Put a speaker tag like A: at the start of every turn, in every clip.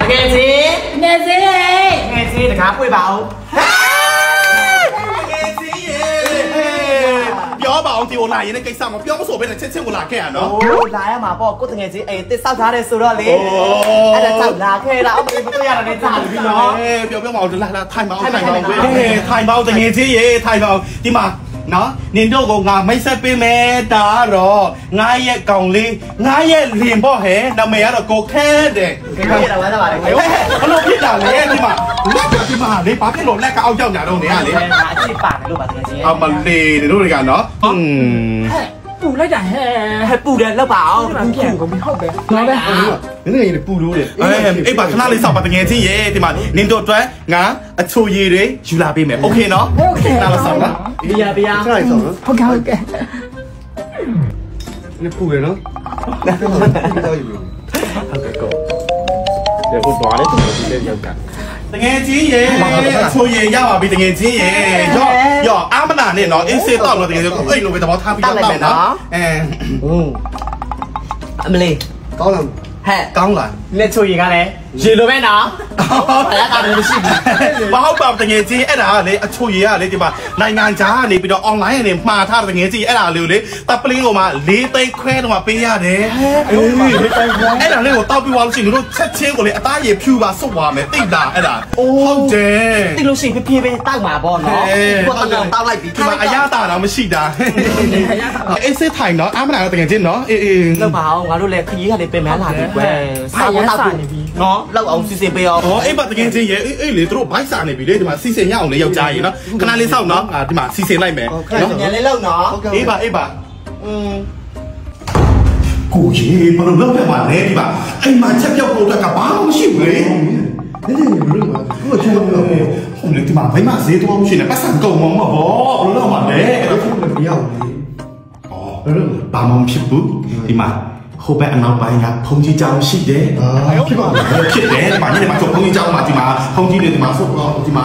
A: nghe gì thì khá quay bảo
B: ပြောပါအောင်ဒီ online ရဲ့ကိစ္စမှာပြောမဆိုဘဲနဲ့ချက်ချင်းကိုလာခဲ့ရနော်
A: Ồ lại mà bỏ cô từng ngày gì ấy tên sao giá đây số đó lý Anh là chẳng là khê là ông ấy tôi ra là nên trả được nó
B: ပြောမအောင်လာထိုင်ပါအောင်ထိုင်ပါအောင်ထိုင်ပါအောင်တကယ်ကြီးရေထိုင်ပါအောင်ဒီမှာနော်နင်တို့ကငါမိတ်ဆက်ပေးမယ်ဒါတော့ငါရဲ့ကောင်လေးငါရဲ့လင်ပေါ့ဟဲ့နာမည်ကတော့ကိုခဲတဲ့
A: Cái gì là vậy bạn
B: ဘလို့ဖြစ်တာလဲဒီမှာလက်ကဒီမှာလေဘာဖြစ်လို့လက်ကအောက်ရောက်ညာတော့နေရလေ
A: Ngã chỉ bạc luôn bạn từng ngày gì
B: အမလေးတို့တွေကနော်
C: Pù lấy trả hè
A: Bù đèn lớp bảo
C: Bù kèm của mình học đấy Nói đấy
B: နင်တို့ပူလို့လေအေးပါခဏလေးစောက်ပါတကယ်ကြီးရေဒီမှာနင်တို့အတွက်ငါအချိုရည်တွေယူလာပေးမယ်โอเคနော်ခဏလေးစောက်ပါ
A: Bia bia
B: ခဏလေးစောက်နော်
C: Ok ok
B: 你不给了？来，我到有。好个狗，你好大嘞，同我哋有緊。တကယ်ကြီးရေချိုရည်ရပါပြီတကယ်ကြီးရေရောအာမနာနဲ့နော်အေးစေးတော့လို့တကယ်ကြီးအဲ့လိုပဲသဘောထားပြီးတော့နော်
A: အမလေး
B: ကောင်းလား
A: ဟဲ့
B: ကောင်းလား
A: လက်ချိုရီကလည်းရေလိုပဲနော်အဲ့ဒါကတော့မရှိဘူး
B: မဟုတ်ပါဘူးတကယ်ကြီးအဲ့ဒါကလေအချိုရည်ကလေဒီမှာနိုင်ငံခြားကနေပြီးတော့ online ကနေမှားထားတဲ့တကယ်ကြီးအဲ့ဒါလေးကိုလေတပ်ပလင်းကိုမှ၄သိန်းခွဲတော့မှပေးရတယ်အေးအဲ့ဒါလေးကိုတောက်ပြီးသွားလို့ရှိရင်တို့ချက်ချင်းကိုလေအသားရည်ဖြူပါစုပ်သွားမယ်တိတ်လားအဲ့ဒါဟုတ်တယ်
A: တိလို့ရှိရင်ဖြည်းဖြည်းပဲတောက်မှာပေါ့နော်ဘုရားကတော့တောက်လိုက်ပြီး
B: ဒီမှာအရသာတော့မရှိတာအေးစစ်ထိုင်နော်အမနာတော့တကယ်ချင်းနော်အေး
A: လောက်ပါအောင်ငါတို့လည်းခရီးကလည်းပြင်မလာပြီကွယ်စားတော့တောက်ပြီနော်လောက်အောင်စီစဉ်ပေးအောင်
B: အေးပါတကယ်ချင်းရေအေးလေတို့ဘိုက်စာနေပြီလေဒီမှာစီစဉ်ရအောင်လေယောက်ျားရေနော်ခဏလေးစောင့်နော်ဒီမှာစီစဉ်လိုက်မယ်
A: နော်ညလေးလောက်နော်
B: အေးပါကိုကြီးဘယ်လိုလုပ်ရမှာလဲဒီမှာအိမ်မှာချက်ပြောက်ဖို့ကဘာမှမရှိဘူးလေနေနေဘယ်လိုကိုချင်လို့ဟိုလေဒီမှာဘယ်မှာဈေးတော့မရှိနေပတ်စံကုန်မှာပေါ့ဘယ်လိုလုပ်မှာလဲအဲ့ဒါကိုမပြောင်းလေဘယ်လိုဘာမှမဖြစ်ဘူးဒီမှာဟိုဘက်အနောက်ပိုင်းကဖုန်ကြီးကြောင်ရှိတယ်ဖြစ်ပါဘူးဖြစ်တယ်ဒီမှာညနေမှာဖုန်ကြီးကြောင်မှာဒီမှာဖုန်ကြီးတွေဒီမှာဆိုတော့ဒီမှာ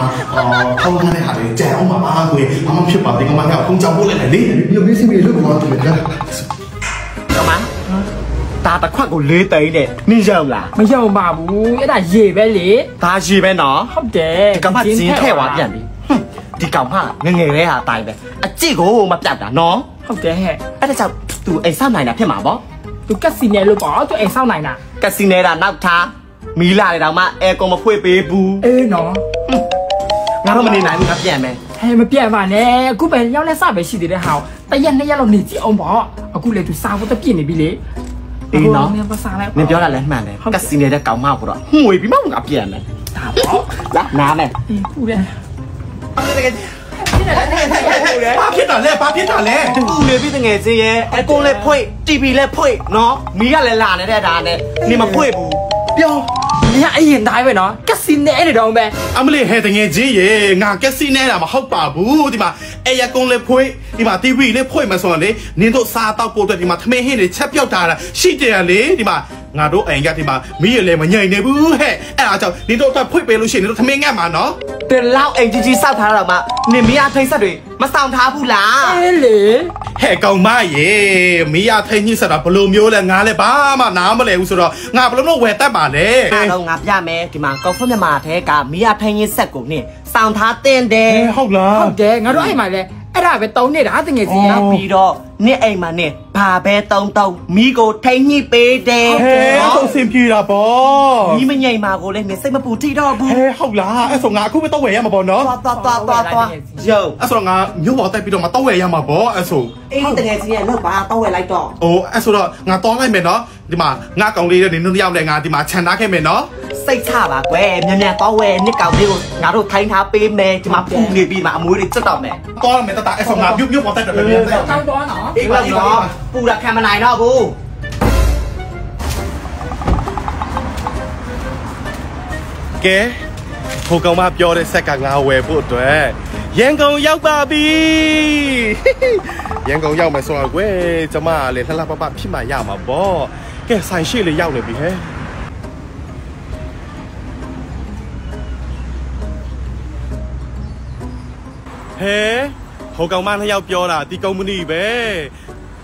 B: ဖုန်ထားတဲ့ဟာတွေကြံအောင်ပါကိုယ်ဘာမှဖြစ်ပါဒီကောင်မကဖုန်ကြောင်ပို့လိုက်တယ်လေဒီလိုမျိုးစီမျိုးလုပ်ပါတော့တယ်ကြာ
A: တော့မတာတစ်ခွက်ကို၄သိန်းတဲ့နင်းရောက်လား
C: Mấy dầu bà bú Cái là gì bé lý
A: ဒါရှိပဲနော်
C: Không để
A: ဒီကောင်မကျင်းထဲ့သွားပြန်ပြီဒီကောင်မငငယ်လေးဟာတိုင်ပဲအကြည့်ကိုမပြတ်တာနော်
C: Không để hè
A: အဲ့ဒါကြောင့်သူအိမ်ဆောက်နိုင်တာဖြစ်မှာပေါ့
C: Tôi cắt xin nhẹ luôn bỏ Tôi em sau này nè
A: ကက်စီနေတာနောက်ထားမီးလာတယ်တော့မှအဲကွန်မဖွေပေးဘူး
C: Ê nó
A: ငါတို့မနေနိုင်ဘူးငါပြန်မယ်
C: Hey mà bịa vào nè Cú bé nhau lên sao bé xì để đây hào Tại dân này là nỉ chị ông bỏ Cú lấy tôi sao có tập kiện này bị lý
A: အေးနော်
C: Nè bà sao lại
A: နင်ပြောတာလည်းမှန်တယ်ကက်စီနေတဲ့ကောင်မကိုတော့ငွေပြီးမှငါပြန်မယ်
C: Thả bỏ
A: လာနားမယ်
C: Ê cú đây
B: ဘာဖြစ်တာလဲဘာဖြစ်တာလဲ
A: ပူလေပြီးတငယ်ချင်းရဲ့အကုန်လည်းဖွေ့ TV လည်းဖွေ့နော်မီးကလည်းလာနေတဲ့ဒါနဲ့နေမဖွေ့ဘူးပြော
C: Nè ấy hiện đại vậy nó Cắt xin nhẹ để đâu bé
B: အမလေးဟဲ့တကယ်ကြီးရေငါကက်စီနေတာမဟုတ်ပါဘူးဒီမှာအေရကုန်းလေးဖွေးဒီမှာ TV လေးဖွေးမှဆိုတော့လေနင်တို့စားတော့ကိုအတွက်ဒီမှာထမင်းဟင်းတွေချက်ပြောက်တာရှိတယ်လေဒီမှာငါတို့အိမ်ကဒီမှာမီးရလည်းမညိုင်နေဘူးဟဲ့အဲ့ဒါကြောင့်နင်တို့အတွက်ဖွေးပေးလို့ရှိရင်နင်တို့ထမင်းငတ်မှာနော်
A: ဒီလောက်အိမ်ကြီးစောက်ထားတော့မှနေမီးအထိတ်ဆက်တွေမဆောင်ထားဘူးလား
C: Ê lì
B: ဟဲ့ကောင်မရေမီးရထိန်ကြီးဆိုတာဘလို့မျိုးလဲငါလည်းဘာမှနားမလဲဘူးဆိုတော့ငါဘလို့လို့ဝယ်တတ်ပါလဲ
A: အဲ့တော့ငါပြမယ်ဒီမှာကော်ဖီမြန်မာထဲကမီးအထိန်ကြီးဆက်ကိုနင်ဆောင်ထားတင်တယ်
B: ဟုတ်လား
C: Không để Ngã đó ai mà đây Ấy là bé tống này đã từng ngày gì
A: နောက်ပြီးတော့နေ့အိမ်မှာနဲ့ဘာပဲတုံမီးကိုထိန်ညှိပေးတယ်
B: ဟဲ့အဆုံးစင်ပြေတာပေါ့
A: မီးမငိမ့်မှာကိုလည်းနေစိတ်မပူထိတော့ဘူး
B: ဟဲ့ဟုတ်လားအဲ့ဆိုငါအခုပဲတော့ဝယ်ရမှာပေါ့နော်
A: သွားရုပ်
B: အဲ့ဆိုတော့ငါမြို့ပေါ်တက်ပြီးတော့ငါတော့ဝယ်ရမှာပေါ့အဲ့ဆို
A: အေးတကယ်ကြီးရဲ့လောက်ပါတော့ဝယ်လိုက်တော့
B: အိုးအဲ့ဆိုတော့ငါတော့လိုက်မယ်နော်ဒီမှာငါကောင်လေးတွေနင်တို့ရောက်တယ်ငါဒီမှာခြံထားခဲ့မယ်နော်
A: စိတ်ချပါကွယ်မြန်တော့ဝယ်နှစ်ကောင်လေးကိုငါတို့ထိုင်းထားပေးမယ်ဒီမှာပူနေပြီးမှအမွေးတွေကျွတ်တော့မယ်
B: တော့မယ်တတအဲ့ဆိုငါမြို့ပေါ်တက်တယ်ပဲ
C: Tao đó nó
A: အေးပါတော့ပူတာခံမနိုင်တော့ဘူး
B: ကဲဟိုကောင်မပြောတဲ့ဆက်ကငါဝယ်ဖို့အတွက်ရန်ကုန်ရောက်ပါပြီရန်ကုန်ရောက်မယ်ဆိုတော့ကွယ်ကျမလည်းလှလှပပဖြစ်မှရမှာပေါ့ကဲဆိုင်ရှိလေးရောက်နေပြီဟဲ့ဟဲဟိုကောင်မနှစ်ယောက်ပြောတာဒီကုမ္ပဏီပဲ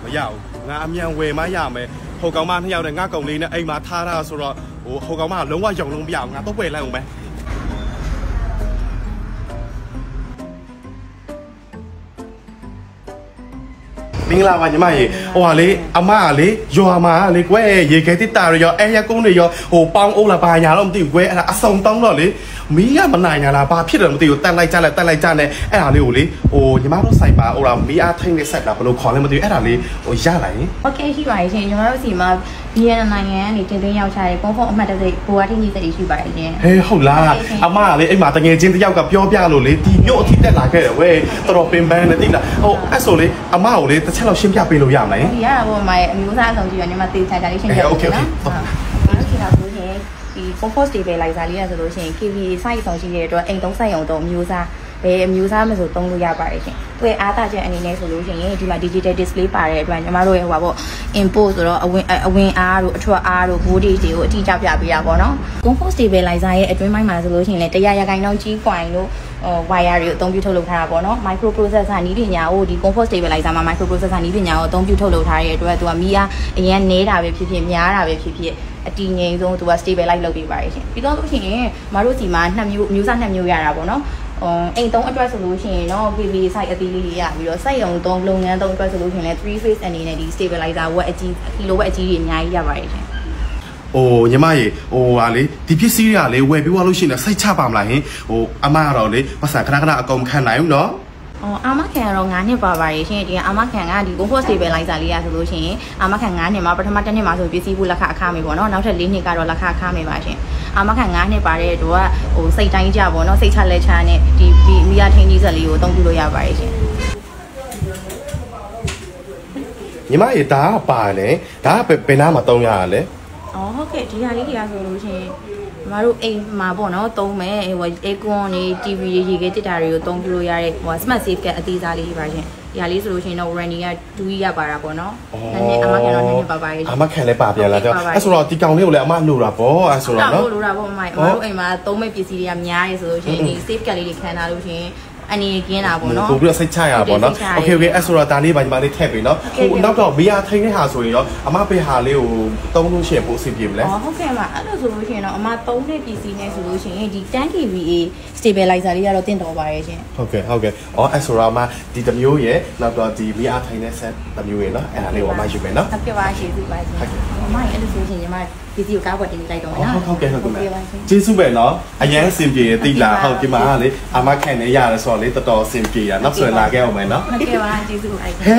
B: မရဘူးငါအမြန်ဝယ်မှရမယ်ဟိုကောင်မနှစ်ယောက်နဲ့ငါကောင်လေးနဲ့အိမ်မှာထားတာဆိုတော့ ဟိုကောင်မလုံးဝယုံလုံးပြအောင်ငါတော့ဝယ်လိုက်အောင်ပဲမင်္ဂလာပါညီမရေဟိုဟာလေအမကလေရွာမှာလေကွယ်ရေခဲတစ်တာရောအဲရကုန်းတွေရောဟိုပေါင်းအိုးလာပါညာတော့မသိဘူးကွယ်အဲ့ဒါအစုံတောင်းတော့လေမီးကမနိုင်ညာလားဘာဖြစ်တယ်မသိဘူးတက်လိုက်ကြနဲ့တက်လိုက်ကြနဲ့အဲ့ဒါလေးကိုလေဟိုညီမတို့ဆိုင်ပါဟိုလားမီးအားထိန်နဲ့ဆက်တာဘယ်လိုခေါ်လဲမသိဘူးအဲ့ဒါလေးဟိုရလာရင်
D: โอเคရှိပါရဲ့ရှင်ကျွန်တော်တို့စီမှာ BN နိုင်ငံကနေတင်သွင်းရောက်ချတဲ့ပုံဖုံအမှတ်တစိဘိုးအထင်းကြီးစက်တွေရှိပါရဲ့ရှင်ဟ
B: ေးဟုတ်လားအမကလေအိမ်မှာတငယ်ချင်းတယောက်ကပြောပြလို့လေဒီမြို့အထိတက်လာခဲ့တယ်ဝဲတော်တော်ပင်ပန်းနေတိလားဟိုအဲ့ဆိုလေအမကိုလေတစ်ချက်လောက်ရှင်းပြပေးလို့ရမလားဒ
D: ီရတာပေါ့မရဲ့အမျိုးသားအဆောင်ကြီးကညီမတေးချာတာလေးရှင်းပြပေးနော်ဟုတ်ကဲ့ရှိတာဆိုရင်ဒီ comfort stabilizer လေးရဆိုလို့ရှိရင် KV size ဆောင်ရှိတဲ့အတွက်အိမ်သုံးဆိုင်အောင်တော့အမျိုးသားဘယ်အမျိုးသားမဆိုသုံးလို့ရပါတယ်ရှင်။သူ့ရဲ့အားသာချက်အနေနဲ့ဆိုလို့ရှိရင်ဒီမှာ digital display ပါတဲ့အတွက်ညီမတို့ရဲ့ဟိုပါပေါ့ input ဆိုတော့အဝင်အားတို့အထွက်အားတို့ voltage တွေကိုအတိအကျပြပေးတာပေါ့နော်။ comfort stabilizer ရဲ့အတွင်းပိုင်းမှာဆိုလို့ရှိရင်လည်း100 ရာခိုင်နှုန်းကြီးကွိုင်တို့wire တွေအသုံးပြုထုတ်လုပ်ထားတာပေါ့နော် microprocessor နည်းပညာကိုဒီ comfort stabilizer မှာ microprocessor နည်းပညာကိုအသုံးပြုထုတ်လုပ်ထားတဲ့အတွက်သူကမီးအားအရင်နေတာပဲဖြစ်ဖြစ်များတာပဲဖြစ်ဖြစ်အတီငိမ်ဆုံးသူက stabilize လုပ်ပေးပါတယ်ရှင်ပြီးတော့လို့ရှိရင်မတို့စီမှာ2မျိုးအမျိုးအစား2မျိုးရတာပေါ့နော်အိမ်သုံးအတွက်ဆိုလို့ရှိရင်တော့ PV site အသီးလေးတွေရပြီးတော့စက်ရုံသုံးလုပ်ငန်းသုံးအတွက်ဆိုလို့ရှိရင်လည်း 3 phase အနေနဲ့ဒီ stabilizer ဝက်အကြီးကီလိုဝက်အကြီးတွေအများကြီးရပါတယ်ရှင်ဟ
B: ိုညီမရေဟိုဟာလေဒီပစ္စည်းတွေကလေဝယ်ပြီးသွားလို့ရှိရင်စိတ်ချပါမလားဟင်ဟိုအမကတော့လေပတ်စံခဏအကုန်ခံနိုင်ဘူးနော်အ
D: ာမခံကတော့9နှစ်ပါပါတယ်ရှင်ဒီအာမခံကဒီ comfort stabilizer လေးရဆိုလို့ရှိရင်အာမခံ9နှစ်မှာပထမ1နှစ်မှာဆိုပစ္စည်းဖို့လက်ခအခမယ်ပေါ့နော်နောက်ထပ်4နှစ်ကတော့လက်ခအခမယ်ပါရှင်အာမခံ9နှစ်ပါတဲ့တော့ဟိုစိတ်တိုင်းကြပေါ့နော်စိတ်ချလက်ချနဲ့ဒီမီယာထင်းကြီးစက်လေးကိုအသုံးပြုလို့ရပါတယ်ရှင်ည
B: ီမရေဒါကပါတယ်ဒါကဘယ်နားမှာသုံးရတာလဲဟ
D: ုတ်ကဲ့ဒီဟာလေးတွေကဆိုလို့ရှိရင်မတို့အိမ်မှာပေါ့နော်သုံးမယ်ဟို aircon တွေ TV တွေရေခဲတစ်တာတွေကိုသုံးပြလို့ရတဲ့ဟို smart safe ကအသေးစားလေးပါရှင်ဒီဟာလေးဆိုလို့ရှိရင်တော့ warranty က2 ရပါတာပေါ့နော်နည်းနည်းအမခံတော့နည်းနည်းပါပါရဲ့
B: အမခံလည်းပါပြန်လာတော့အဲ့ဆိုတော့ဒီကောင်လေးကိုလည်းအမလိုတာပေါ့အဲ့ဆိုတော့နော်
D: လိုတာပေါ့အမတို့အိမ်မှာသုံးမဲ့ပစ္စည်းတွေကများရဲဆိုလို့ရှိရင်ဒီ safe ကလေးတွေခံထားလို့ရှိရင်အနေနဲ့ကျင်းတာပေါ့နော်ပ
B: ို့ပြီးတော့စိတ်ချရတာပေါ့နော်โอเคအဲ့ဆိုတော့ဒါလေးပါညီမလေးထည့်ပြီနော်ဟိုနောက်တော့မီယာထိန်တဲ့ဟာဆိုရင်ရောအမပေးဟာလေးကိုသုံးလို့ရှိရင်ပို့အဆင်ပြေမလဲဟ
D: ုတ်ကဲ့ပါအဲ့လိုဆိုလို့ရှိရင်တော့အမသုံးတဲ့ပစ္စည်းနဲ့ဆိုလို့ရှိရင်ဒီ 10kVA stabilizer လေးကတော့တင်တော်ပါရဲ့ရှင်
B: ဟုတ်ကဲ့အဲ့ဆိုတော့အမဒီတစ်မျိုးရဲ့နောက်တော့ဒီမီယာထိန်တဲ့ set တစ်မျိုးရဲ့နော်အဲ့ဒါလေးကိုအမယူမယ်နော်ဟ
D: ုတ်ကဲ့ပါကျေးဇူးပါရှင်အမအဲ့လိုဆိုရင်ညီမပစ္စည်းကိုကားပေါ်တင်လိုက်တော့မယ်နော်
B: ဟုတ်ကဲ့ကျေးဇူးပဲနော်အရင်အဆင်ပြေတိလားဟုတ်ဒီမှာလေအမခံနေရတယ်ဆိုတော့လေတော်တော်အဆင်ပြေရနောက်ဆိုရင်လာခဲ့အောင်မယ်နော်
D: ဟုတ်ကဲ့ပါကျေးဇူးပါဟဲ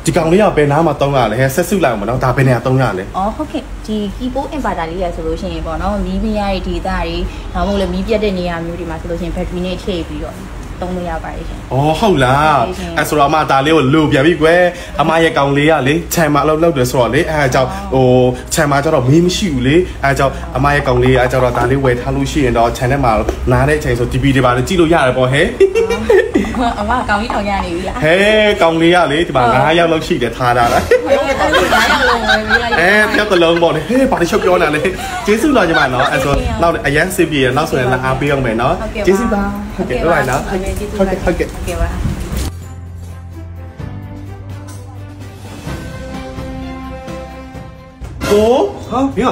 B: ဒီကောင်လေးကဘယ်နားမှာတုံးရလဲဆက်စုလိုက်အောင်မနော်ဒါဘယ်နေရာတုံးရလဲဟ
D: ုတ်ကဲ့ဒီ keyboard inverter လေးရဆိုလို့ရှိရင်ပေါ့နော်မီးမရတဲ့ဒေတာတွေဒါမှမဟုတ်လေမီးပြတ်တဲ့နေရာမျိုးတွေမှာဆိုလို့ရှိရင် battery နဲ့ထည့်ပြီးတော့သုံးလို့ရပါတယ်ရှင်ဟ
B: ုတ်လားအဲ့ဆိုတော့အမဒါလေးကိုလိုပြန်ပြီကွယ်အမရဲ့ကောင်လေးကလေခြံမှာအလုပ်လုပ်တယ်ဆိုတော့လေအဲအကြောင်းဟိုခြံမှာကျတော့မီးမရှိဘူးလေအဲအကြောင်းအမရဲ့ကောင်လေးအဲအကြောင်းတော့ဒါလေးဝယ်ထားလို့ရှိရင်တော့ခြံထဲမှာနားတဲ့အချိန်ဆို TV တွေပါလေကြည့်လို့ရတယ်ပေါ့ဟဲ့အ
D: မကောင်ကြီးထောင်ရနေပြီလား
B: ကောင်လေးကလေဒီမှာ9ယောက်လောက်ရှိတယ်ထားတာလားပြောက်တလုံးပေါ့လေဘာလို့ချုပ်ပြောနေလဲကျေးဇူးတော်ညီမနော်အဲ့ဆိုနောက်အရန်စစ်ပြေနောက်ဆိုရင်လာအားပေးအောင်မယ်နော်ကျေးဇူးပါဟုတ်ကဲ့ဟုတ်နော်ဟုတ်ကဲ့ပါကို
A: ဟာမင်း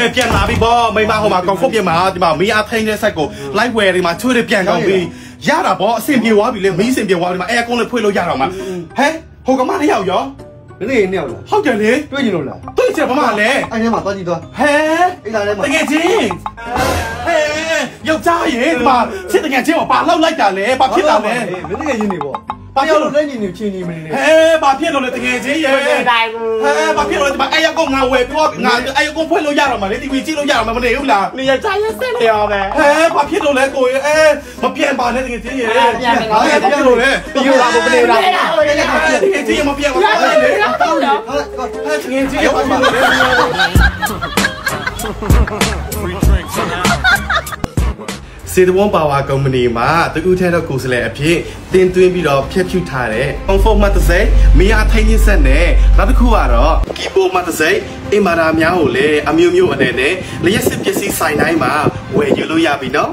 A: ကပ
B: ြန်လာပြီပေါ့မိမဟိုမှာကောင်ဖုတ်ပြန်มาဒီမှာမီးအားထိန်တဲ့ဆက်ကို live wear တွေမှာချွေးတွေပြန်ကောင်းပြီးရတာပေါ့အဆင်ပြေသွားပြီလေမီးအဆင်ပြေသွားပြီဒီမှာအဲကွန်းလေးဖွင့်လို့ရတော့မှာဟိုကမတယောက်ရော
A: နေနေရောက်လား
B: ဟုတ်တယ်လေတ
A: ွေ့ကြလို့လား
B: တွေ့ကြပါမလဲအ
A: ဲ့ထဲမှာသွားကြည့်သွား
B: အဲ့ဒါလည်းတကယ်ချင်းယောက်ျားရေဒီမှာစစ်တကယ်ချင်းဘာလောက်လိုက်တာလဲဘာဖြစ်တာလဲမ
A: င်းတကယ်ချင်းနေပေါ့ဘာဖြစ်လို့လက်ညင်နေချင်းနေမနေ
B: ဘာဖြစ်လို့လဲတကယ်ချင်းရေဘာဖြစ်လို့ဒီမှာအဲ့ရောက်ကိုငါဝယ်ပြောငါအဲ့ရောက်ကိုဖွင့်လို့ရတော့မှာလေ TV ကြည့်လို့ရတော့မှာမနေဘူးလား
A: နေရချာရက်စက်နေရောပဲဘ
B: ာဖြစ်လို့လဲကိုရေမပြန်ပါနဲ့တကယ်ချင်းရေပ
D: ြန်မယ်
B: ဘာဖြစ်လို့လဲ
A: ပြီးတော့မနေဘူးလားတ
B: ကယ်ချင်းမပြန်ပါနဲ့လေ
D: ဟုတ်တော့
B: တကယ်ချင်းဘာဖြစ်လို့လဲစေတဝန်ပါဝါကုမ္ပဏီမှာတကူထဲတော့ကိုယ်စလဲအဖြစ်တင်သွင်းပြီးတော့ဖြည့်ဖြူထားတဲ့ comfort မှတစ်စိတ်မီယာထိုင်းရင်းဆက်နဲ့နောက်တစ်ခုကတော့ keyboard မှတစ်စိတ်အင်မာရာများကိုလည်းအမျိုးမျိုးအနေနဲ့လျှက်စစ်ပစ္စည်းဆိုင်တိုင်းမှာဝယ်ယူလို့ရပြီနော်